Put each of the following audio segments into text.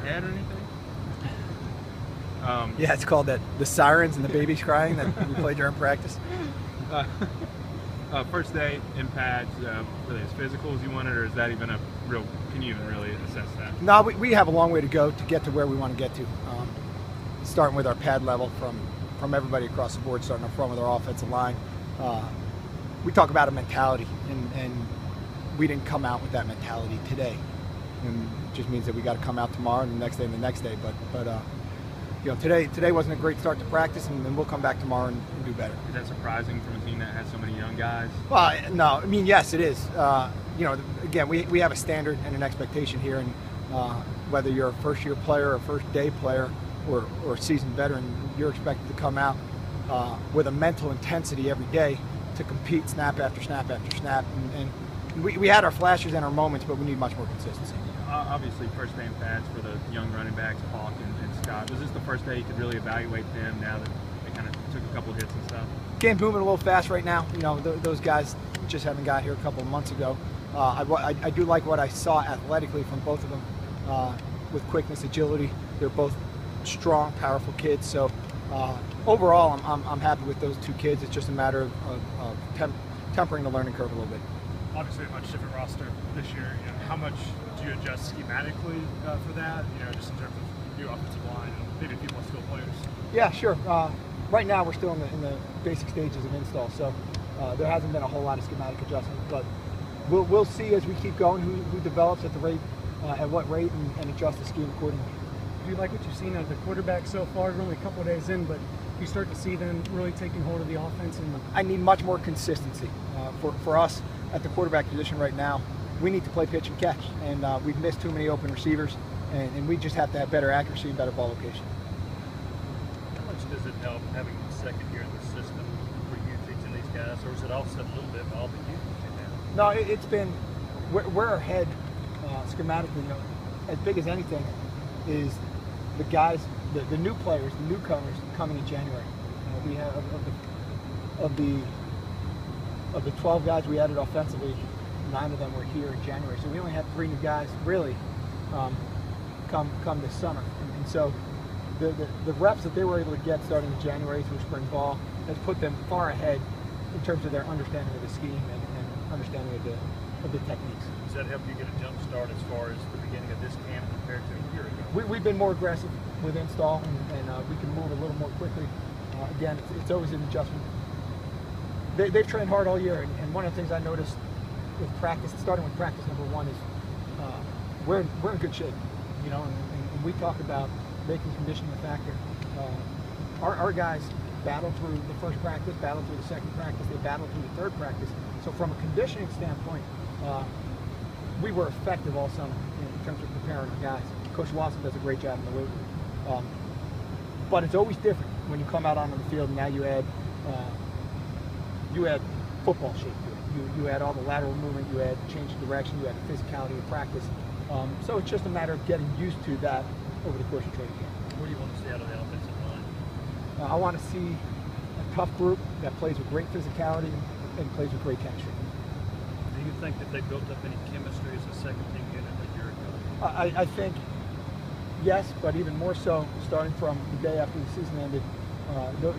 head or anything? Yeah, it's called the sirens and the babies crying that we play during practice. First day in pads, really as physical as you wanted, or is that even can you even really assess that? No, we have a long way to go to get to where we want to get to. Starting with our pad level from everybody across the board, starting up front with our offensive line. We talk about a mentality, and we didn't come out with that mentality today. And it just means that we got to come out tomorrow and the next day and the next day. But today wasn't a great start to practice, and we'll come back tomorrow and do better. Is that surprising from a team that has so many young guys? Well, no, I mean, yes, it is. Again, we have a standard and an expectation here, and whether you're a first-year player, or a first-day player, or seasoned veteran, you're expected to come out with a mental intensity every day to compete snap after snap after snap. And we had our flashes and our moments, but we need much more consistency. Obviously, first day in pads for the young running backs, Hawk and Scott. Was this the first day you could really evaluate them now that they kind of took a couple hits and stuff? Game's moving a little fast right now. Those guys just haven't got here a couple of months ago. I do like what I saw athletically from both of them with quickness, agility. They're both strong, powerful kids. So overall, I'm happy with those two kids. It's just a matter of tempering the learning curve a little bit. Obviously, a much different roster this year. How much do you adjust schematically for that? Just in terms of new offensive line and maybe people skill players. Yeah, sure. Right now, we're still in the basic stages of install, so there hasn't been a whole lot of schematic adjustment. But we'll see as we keep going who develops at what rate, and adjust the scheme accordingly. Do you like what you've seen out of the quarterback so far? You're only a couple of days in, but you start to see them really taking hold of the offense. I need much more consistency for us at the quarterback position right now. We need to play pitch and catch, and we've missed too many open receivers, and we just have to have better accuracy and better ball location. How much does it help having the second year in the system for you teaching these guys, or is it offset a little bit by all the youth that you have? No, it's been we're ahead schematically. As big as anything is the guys, the new players, the newcomers coming in January. We have of the 12 guys we added offensively, 9 of them were here in January. So we only had 3 new guys really come this summer. And so the reps that they were able to get starting in January through spring ball has put them far ahead in terms of their understanding of the scheme and understanding of the techniques. Does that help you get a jump start as far as the beginning of this camp compared to a year ago? We've been more aggressive with install, and we can move a little more quickly. Again, it's always an adjustment. They've trained hard all year, and one of the things I noticed with practice, starting with practice number 1, is we're in good shape, and we talk about making conditioning a factor. Our guys battled through the first practice, battled through the second practice, they battled through the third practice. So from a conditioning standpoint, we were effective all summer in terms of preparing our guys. Coach Watson does a great job in the weight room. But it's always different when you come out onto the field and now you add football shape to it. You add all the lateral movement, you add change of direction, you add the physicality of practice. So it's just a matter of getting used to that over the course of training camp. What do you want to see out of the offensive line? I want to see a tough group that plays with great physicality and plays with great chemistry. Do you think that they built up any chemistry as a second team unit a year ago? I think yes, but even more so starting from the day after the season ended.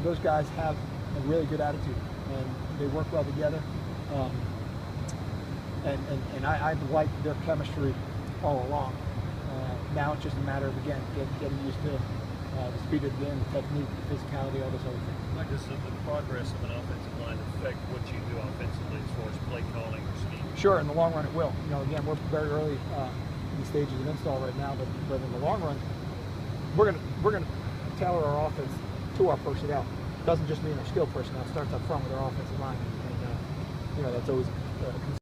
Those guys have a really good attitude, and they work well together. And I've liked their chemistry all along. Now it's just a matter of, again, getting used to the speed of the game, the technique, the physicality, all those other things. Like does the progress of an offensive line affect what you do offensively as far as play calling or scheme? Sure, in the long run it will. Again, we're very early in the stages of install right now, but in the long run, we're gonna tailor our offense to our personnel. It doesn't just mean our skill personnel. It starts up front with our offensive line, and that's always